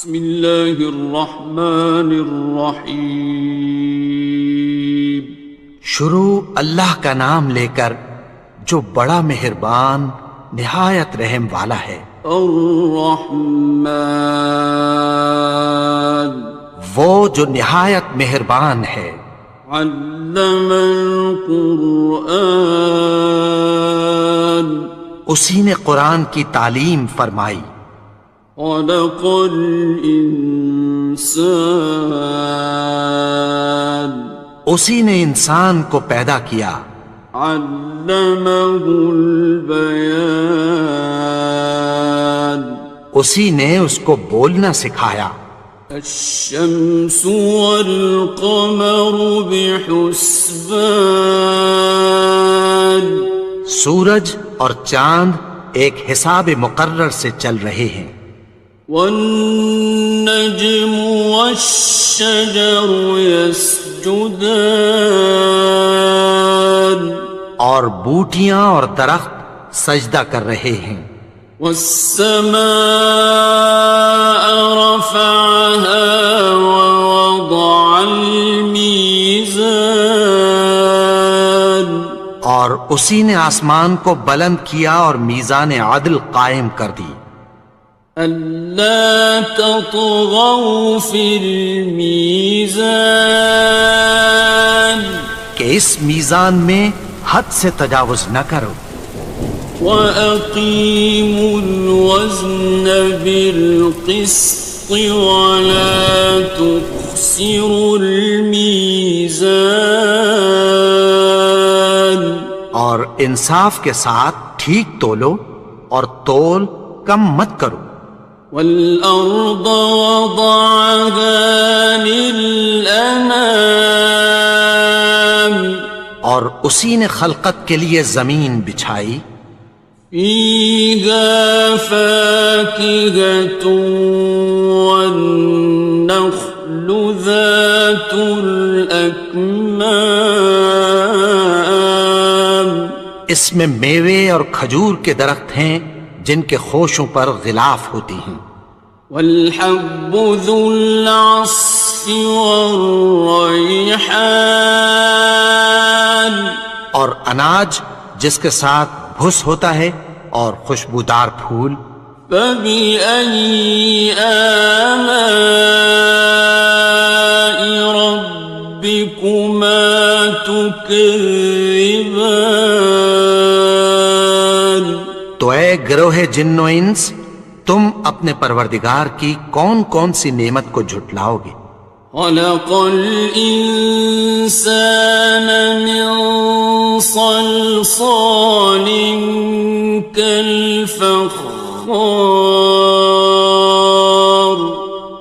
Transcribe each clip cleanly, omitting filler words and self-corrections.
بسم اللہ الرحمن الرحیم۔ شروع اللہ کا نام لے کر جو بڑا مہربان نہایت رحم والا ہے۔ الرحمن، وہ جو نہایت مہربان ہے۔ علم القرآن، اسی نے قرآن کی تعلیم فرمائی۔ خلق الانسان، اسی نے انسان کو پیدا کیا۔ علمہ البیان، اسی نے اس کو بولنا سکھایا۔ الشمس والقمر بحسبان، سورج اور چاند ایک حساب مقرر سے چل رہے ہیں۔ والنجم والشجر يسجدان، اور بوٹیاں اور درخت سجدہ کر رہے ہیں۔ والسماء رفعها ووضع الميزان، اور اسی نے آسمان کو بلند کیا اور میزان عدل قائم کر دی۔ ألا تطغوا في الميزان، کہ اس میزان میں حد سے تجاوز نہ کرو۔ وأقيموا الوزن بالقسط ولا تخسروا الميزان، اور انصاف کے ساتھ ٹھیک تولو اور تول کم مت کرو۔ والأرض وضعها للأنام، اور اسی نے خلقت کے لیے زمین بچھائی۔ فيها فاكهة والنخل ذات الأكمام، اس میں میوے اور کھجور کے درخت ہیں جن کے خوشوں پر غلاف ہوتی ہیں۔ والحب ذو العصف والريحان، اور اناج جس کے ساتھ بھس ہوتا ہے اور خوشبودار پھول۔ فبأي آلاء ربكما تكذبان، تو اے گروہ جن و انس، تم اپنے پروردگار کی کون کون سی نعمت کو جھٹلاؤ گے؟ خلق الإنسان من صلصال كالفخار،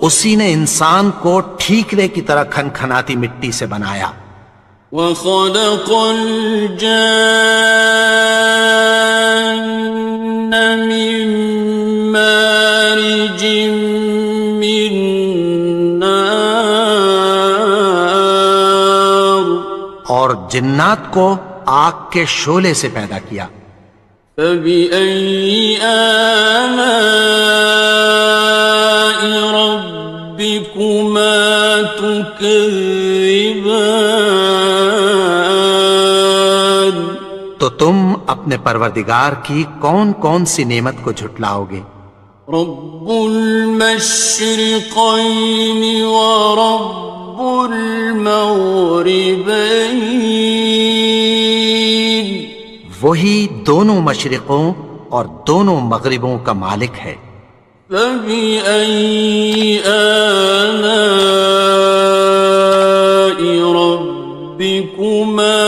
اسی نے انسان کو ٹھیکرے کی طرح کھنکھناتی مٹی سے بنایا۔ وخلق الجان من مارج من نار، اور جنات کو آگ کے شعلے سے پیدا کیا۔ فبأي آلاء ربكما تكذبان، تو تم اپنے پروردگار کی کون کون سی نعمت کو جھٹلاؤ گے؟ رب المشرقين ورب المغربين، وہی دونوں مشرقوں اور دونوں مغربوں کا مالک ہے۔ فبأي آلاء ربكما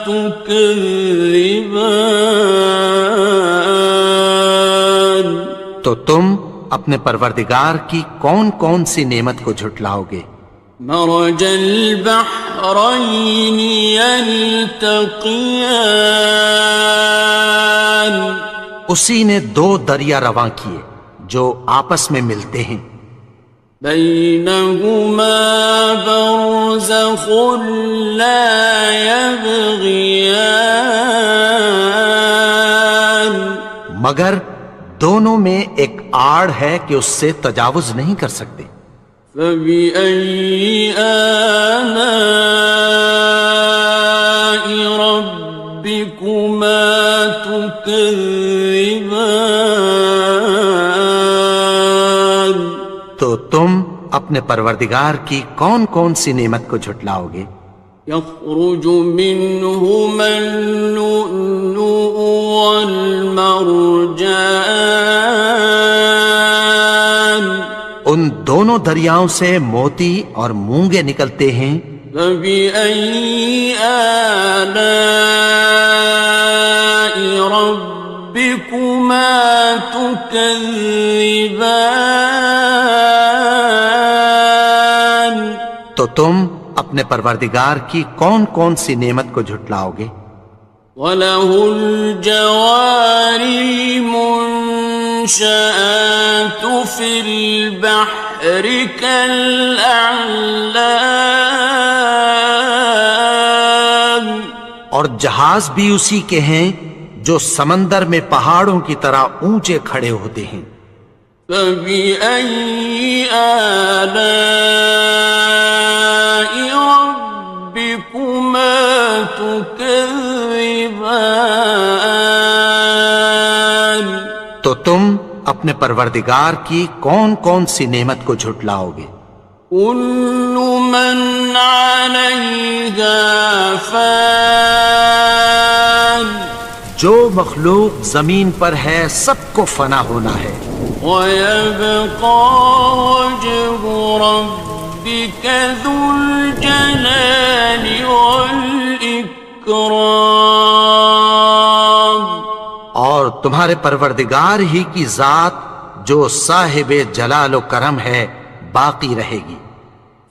تكذبان، تو تم اپنے پروردگار کی کون کون سی نعمت کو جھٹلاؤ گے؟ مرج البحرين يلتقيان، اسی نے دو دریا رواں کیے جو آپس میں ملتے ہیں۔ بينهما برزخ لا يبغيان، مگر دونوں میں ایک آڑ ہے کہ اس سے تجاوز نہیں کر سکتے۔ فبأي آلاء ربكما تكذبان؟ تو تم اپنے پروردگار کی کون کون سی نعمت کو جھٹلاؤ گے؟ يخرج منهما اللؤلؤ والمرجان، ان دونوں دریاؤں سے موتی اور مونگے نکلتے ہیں۔ فبأي آلاء ربكما تكذبان؟ تو تم اپنے پروردگار کی کون کون سی نعمت کو جھٹلاؤ گے؟ وَلَهُ الْجَوَارِ الْمُنشَآتُ فِي الْبَحْرِ كَالْأَعْلَامِ، اور جہاز بھی اسی کے ہیں جو سمندر میں پہاڑوں کی طرح اونچے کھڑے ہوتے ہیں۔ فَبِأَيِّ آلَاءِ رَبِّكُمَا تُكَذِّبَانِ؟ تو تم اپنے پروردگار کی کون کون سی نعمت کو جھٹلاؤ گے؟ كُلُّ مَنْ عَلَيْهَا فَانٍ، جو مخلوق زمین پر ہے سب کو فنا ہونا ہے۔ وَيَبْقَى وَجْهُ رَبِّكَ ذُو الْجَلَالِ وَالْإِكْرَامِ، اور تمہارے پروردگار ہی کی ذات جو صاحب جلال و کرم ہے باقی رہے گی۔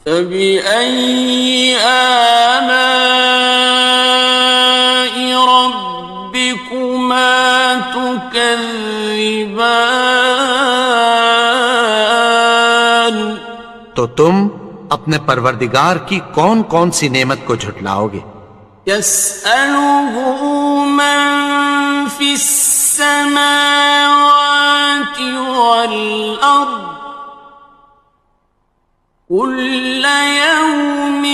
فَبِأَيِّ آلَاءِ رَبِّكُمَا تُكَذِّبَانِ؟ تو تم اپنے پروردگار کی کون کون سی نعمت کو جھٹلاؤ گے؟ يَسْأَلُهُ مَن فِي السَّمَاوَاتِ وَالْأَرْضِ كُلَّ يَوْمٍ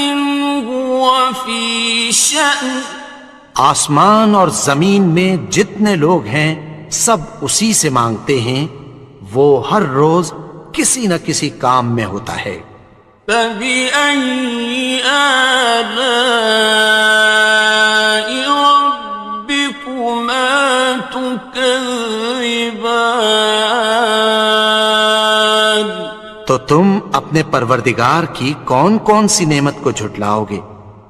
هُوَ فِي شَأْنٍ، آسمان اور زمین میں جتنے لوگ ہیں سب اسی سے مانگتے ہیں، وہ ہر روز کسی نہ کسی کام میں ہوتا ہے۔ فَبِأَيِّ آلَاءِ رَبِّكُمَا تُكَذِّبَانِ؟ تو تم اپنے پروردگار کی کون کون سی نعمت کو جھٹلاؤ گے؟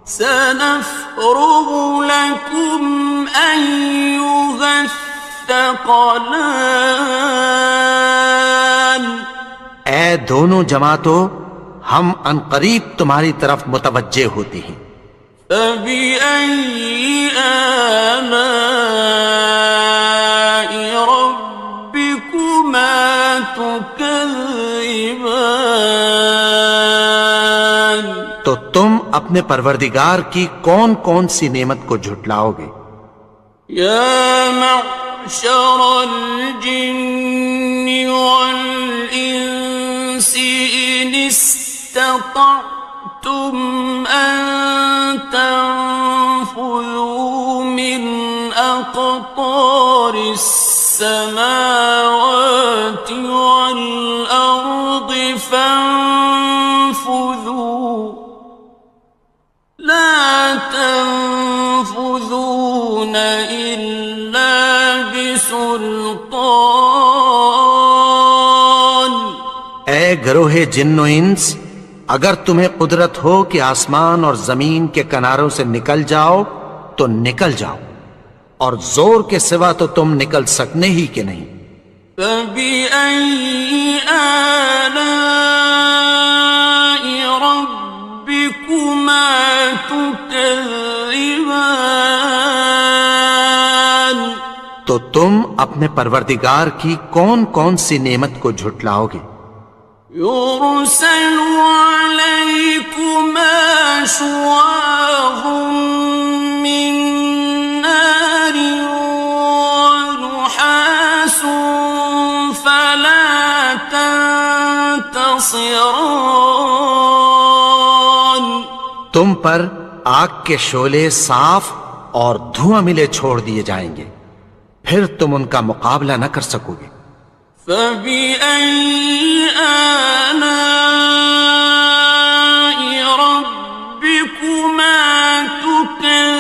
سَنَفْرُغُ لَكُمْ أَيُّهَ الثَّقَلَانِ، اے دونوں جماعتوں، ہم عنقریب تمہاری طرف متوجہ ہوتے ہیں۔ فَبِأَيِّ آلَاءِ رَبِّكُمَا تُكَذِّبَانِ؟ تو تم اپنے پروردگار کی کون کون سی نعمت کو جھٹلاؤ گے؟ يَا مَعْشَرَ الْجِنِّ وَالْإِنسِ إِنِ اسْتَطَعْتُمْ أَن تَنفُذُوا مِنْ أَقْطَارِ السَّمَاوَاتِ وَالْأَرْضِ فَانفُذُوا لَا تَنفُذُونَ إِلَّا بِسُلْطَانٍ۔ اے گروہ جن و انس، اگر تمہیں قدرت ہو کہ آسمان اور زمین کے کناروں سے نکل جاؤ تو نکل جاؤ، اور زور کے سوا تو تم نکل سکنے ہی کہ نہیں۔ فَبِأَيِّ آلَاءِ رَبِّكُمَا تُكَذِّبَانِ؟ تو تم اپنے پروردگار کی کون کون سی نعمت کو جھٹلاؤ گے؟ يُرْسَلُ عَلَيْكُمَا شُوَاظٌ مِّن نَّارٍ وَنُحَاسٌ فَلَا خِصِرَانٍ تم پر آگ کے شعلے صاف اور دھواں ملے چھوڑ دیے جائیں گے، پھر تم ان کا مقابلہ نہ کر سکو گے۔ فَبِأَيِّ آلَاءِ رَبِّكُمَا تُكَذِّبَانِ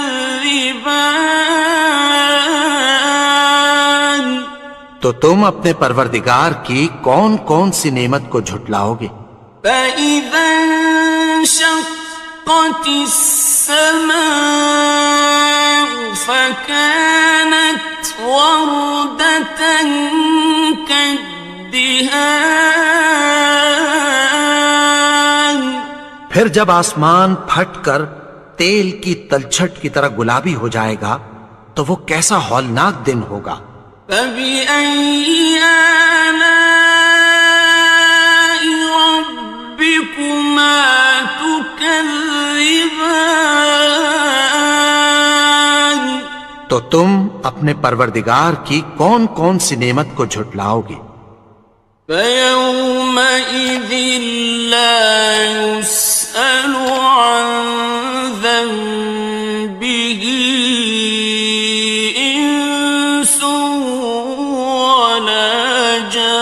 تو تم اپنے پروردگار کی کون کون سی نعمت کو جھٹلاؤ گے؟ فَإِذَا انشَقَّتِ السَّمَاءُ فَكَانَتْ وَرْدَةً كَالدِّهَانِ پھر جب آسمان پھٹ کر تیل کی تلچھٹ کی طرح گلابی ہو جائے گا تو وہ کیسا ہولناک دن ہوگا۔ فَبِأَيِّ آلَاءِ رَبِّكُمَا تُكَذِّبَانِ تو تم اپنے پروردگار کی کون کون سی نعمت کو جھٹلاؤ گے؟ فَيَوْمَئِذٍ لَا يُسْأَلُ عَنْ ذَنبِهِ إِنسٌ وَلَا جَانٌ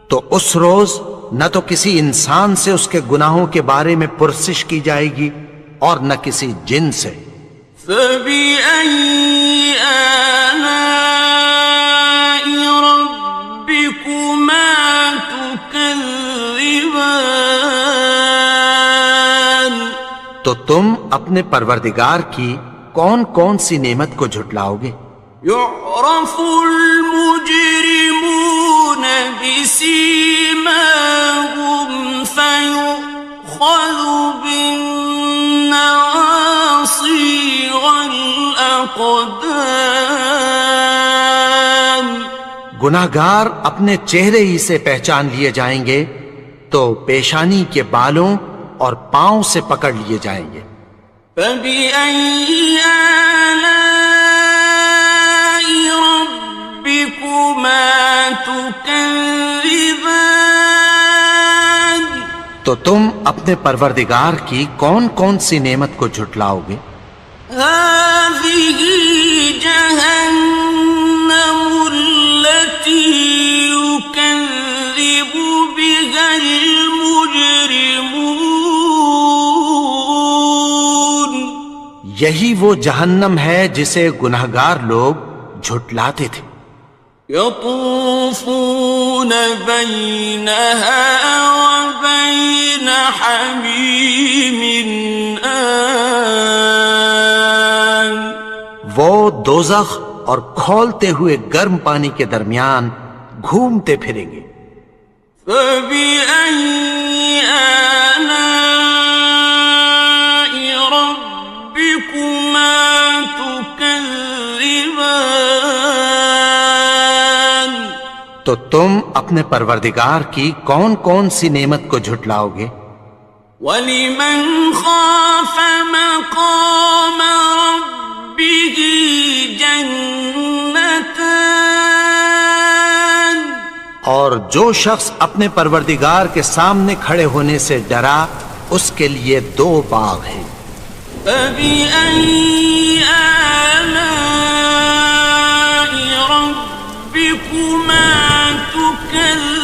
تو اس روز نہ تو کسی انسان سے اس کے گناہوں کے بارے میں پرسش کی جائے گی اور نہ کسی جن سے۔ فَبِأَيِّ آلَاءِ رَبِّكُمَا تُكَذِّبَانِ تو تم اپنے پروردگار کی کون کون سی نعمت کو جھٹلاؤ گے؟ يُعْرَفُ الْمُجْرِمُونَ بِسِيمَاهُمْ فَيُؤْخَذُ بِالنَّوَاصِي وَالْأَقْدَامِ گناہگار اپنے چہرے ہی سے پہچان لیے جائیں گے تو پیشانی کے بالوں اور پاؤں سے پکڑ لیے جائیں گے۔ فَبِأَيِّ آلَاءِ رَبِّكُمَا تُكَذِّبَانِ تو تم اپنے پروردگار کی کون کون سی نعمت کو جھٹلاؤ گے؟ هَٰذِهِ جَهَنَّمُ الَّتِي يُكَذِّبُ بِهَا الْمُجْرِمُونَ یہی وہ جہنم ہے جسے گناہگار لوگ جھٹلاتے تھے۔ يَطُوفُونَ بَيْنَهَا وَبَيْنَ حَمِيمٍ آنٍ وہ دوزخ اور کھولتے ہوئے گرم پانی کے درمیان گھومتے پھریں گے۔ فَبِأَيِّ آلَاءِ رَبِّكُمَا تُكَذِّبَانِ تو تم اپنے پروردگار کی کون کون سی نعمت کو جھٹلاؤ گے؟ وَلِمَنْ خَافَ مَقَامَ رَبِّهِ جَنَّتَانِ اور جو شخص اپنے پروردگار کے سامنے کھڑے ہونے سے ڈرا اس کے لیے 2 باغ ہیں۔ فَبِأَيِّ آلَاءِ رَبِّكُمَا تُكَذِّبَانِ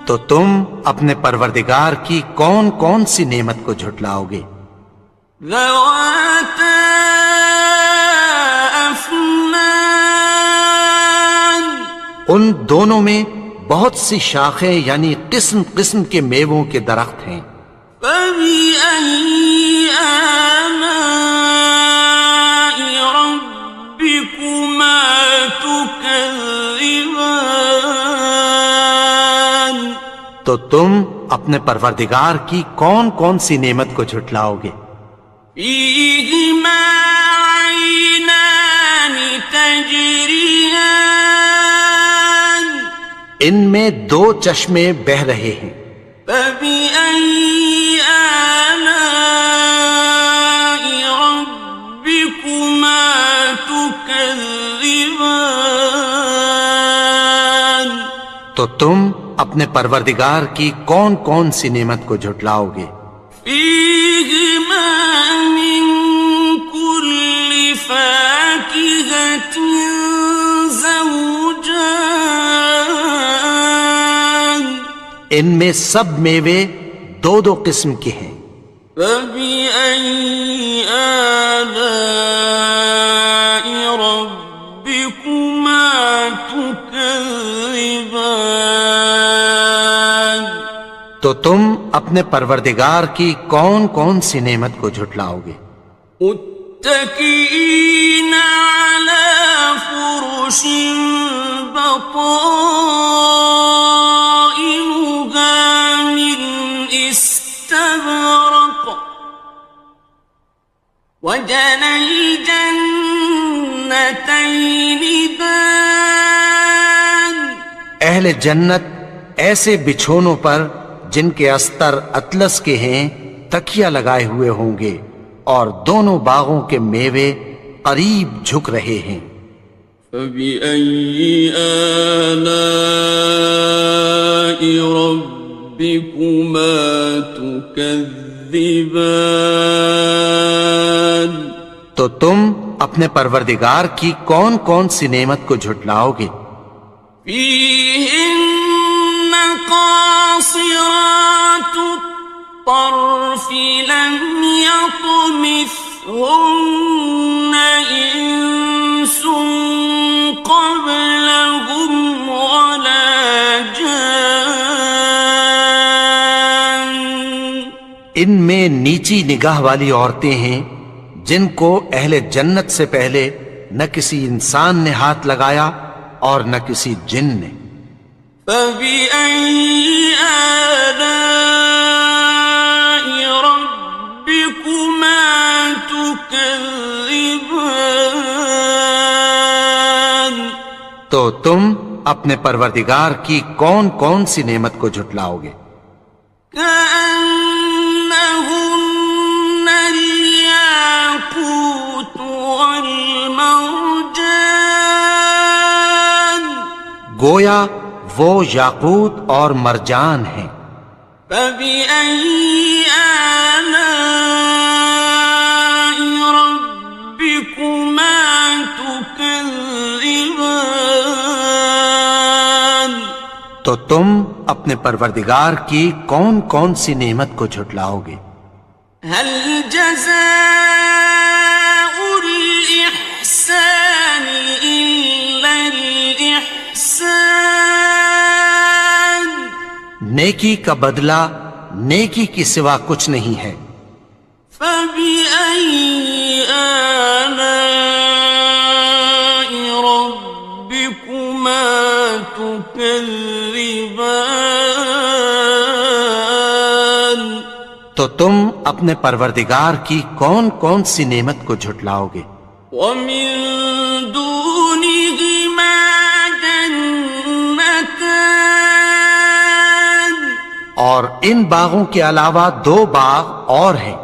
تو تم اپنے پروردگار کی کون کون سی نعمت کو جھٹلاؤ گے؟ ذَوَاتَا أَفْنَانٍ ان دونوں میں بہت سی شاخیں یعنی قسم قسم کے میووں کے درخت ہیں۔ فَبِأَيِّ آلَاءِ رَبِّكُمَا تُكَذِّبَانِ تو تم اپنے پروردگار کی کون کون سی نعمت کو جھٹلاؤ گے؟ فِيهِمَا عَيْنَانِ تَجْرِيَانِ ان میں 2 چشمے بہہ رہے ہیں۔ فَبِأَيِّ آلَاءِ رَبِّكُمَا تُكَذِّبَانِ تكذبان تو تم اپنے پروردگار کی کون کون سی نعمت کو جھٹلاؤ گے؟ فيهما من كل فاكهة زوجان ان میں سب میوے دو دو قسم کے ہیں، فبأي آلاء ربكما تكذبان تو تم اپنے پروردگار کی کون کون سی نعمت کو جھٹلاؤ گے؟ متكئين على فرش بطائنها من استبرق وجنى الجنتين دان اہل جنت ایسے بچھونوں پر جن کے استر اطلس کے ہیں تکیہ لگائے ہوئے ہوں گے، اور دونوں باغوں کے میوے قریب جھک رہے ہیں۔ فبأي آلاء ربكما تكذبان تو تم اپنے پروردگار کی کون کون سی نعمت کو جھٹلاؤ گے؟ فيهن قاصرات الطرف لم يطمثهن إنس قبلهم ولا جان ان میں نیچی نگاہ والی عورتیں ہیں جن کو اہل جنت سے پہلے نہ کسی انسان نے ہاتھ لگایا اور نہ کسی جن نے۔ فبأي آلاء ربكما تكذبان تو تم اپنے پروردگار کی کون کون سی نعمت کو جھٹلاؤ گے؟ كأنهن الياقوت والمرجان گویا وہ یاقوت اور مرجان ہیں۔ فبأي آلاء ربكما تكذبان تو تم اپنے پروردگار کی کون کون سی نعمت کو جھٹلاؤ گے؟ هل جزاء الإحسان إلا الإحسان نیکی کا بدلہ نیکی کی سوا کچھ نہیں ہے۔ فبأي آلاء ربكما تكذبان تو تم اپنے پروردگار کی کون کون سی نعمت کو جھٹلاؤ گے؟ ومن دونهما جنتان اور ان باغوں کے علاوہ دو باغ اور ہیں۔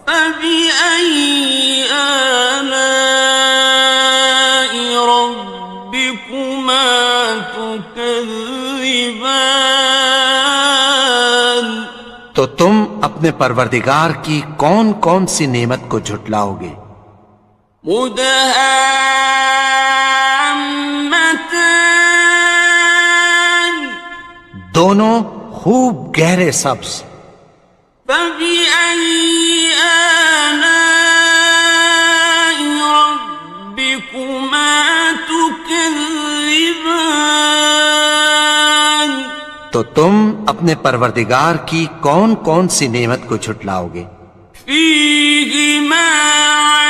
فبأي آلاء ربكما تكذبان تو تم اپنے پروردگار کی کون کون سی نعمت کو جھٹلاؤ گے؟ مدهامتان دونوں خوب گہرے سبز۔ فبأي آلاء ربكما تكذبان تو تم اپنے پروردگار کی کون کون سی نعمت کو جھٹلاؤ گے؟ فيهما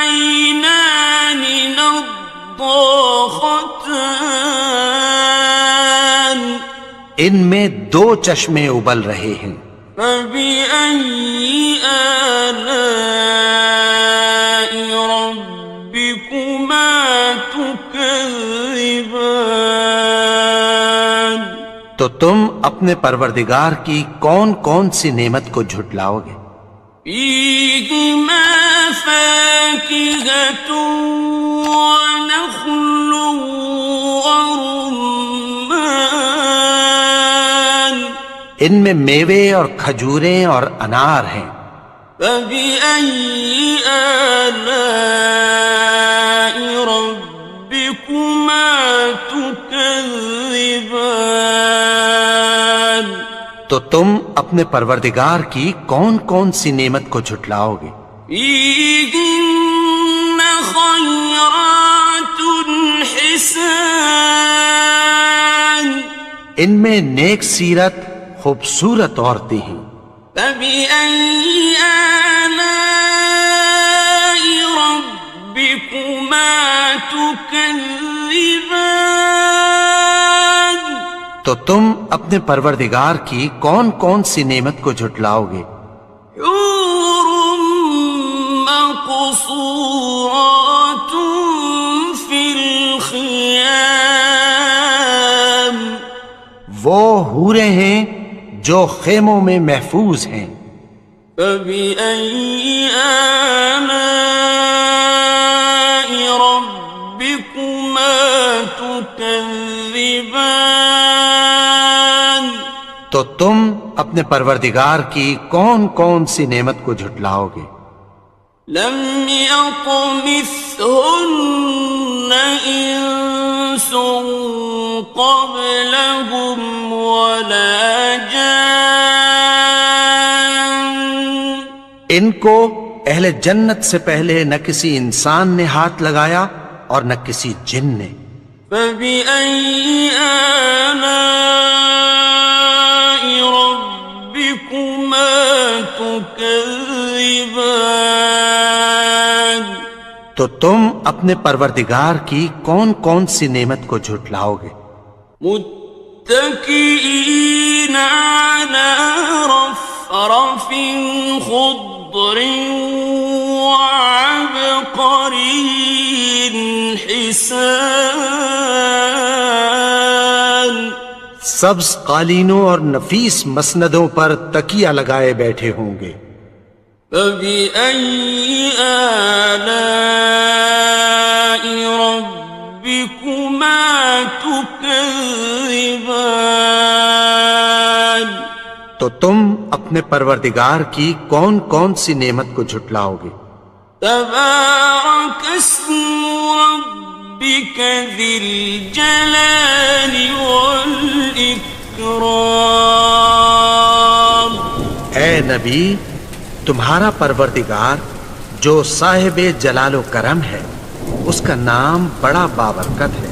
عينان نضاختان ان میں دو چشمے ابل رہے ہیں۔ فبأي آلاء ربكما تكذبان تو تم اپنے پروردگار کی کون کون سی نعمت کو جھٹلاؤ گے؟ فيهما فاكهة ونخل ورمان ان میں میوے اور کھجوریں اور انار ہیں. فبأي آلاء ربكما تكذبان تو تم اپنے پروردگار کی کون کون سی نعمت کو جھٹلاؤ گے؟ فيهن خيرات حسان ان میں نیک سیرت خوبصورت عورتیں ہیں. فبأي آلاء ربكما تكذبان تو تم اپنے پروردگار کی کون کون سی نعمت کو جھٹلاؤ گے؟ حور مقصورات في الخيام وہ حوریں ہیں جو خیموں میں محفوظ ہیں. فبأي آلاء ربكما تكذبان تو تم اپنے پروردگار کی کون کون سی نعمت کو جھٹلاؤ گے؟ لم يطمثهن إنس قبلهم ولا جان ان کو اہل جنت سے پہلے نہ کسی انسان نے ہاتھ لگایا اور نہ کسی جن نے. فبأي آلاء ربكما تكذبان تو تم اپنے پروردگار کی کون کون سی نعمت کو جھٹلاؤ گے؟ متكئين على رفرف خضر وعبقري حسان سبز قالینوں اور نفیس مسندوں پر تکیہ لگائے بیٹھے ہوں گے. فبأي آلاء ربكما تكذبان تو تم اپنے پروردگار کی کون کون سی نعمت کو جھٹلاؤ گے؟ تبارك اسم ربك ذي الجلال والإكرام اے نبی، تمہارا پروردگار جو صاحب جلال و کرم ہے، اس کا نام بڑا بابرکت ہے.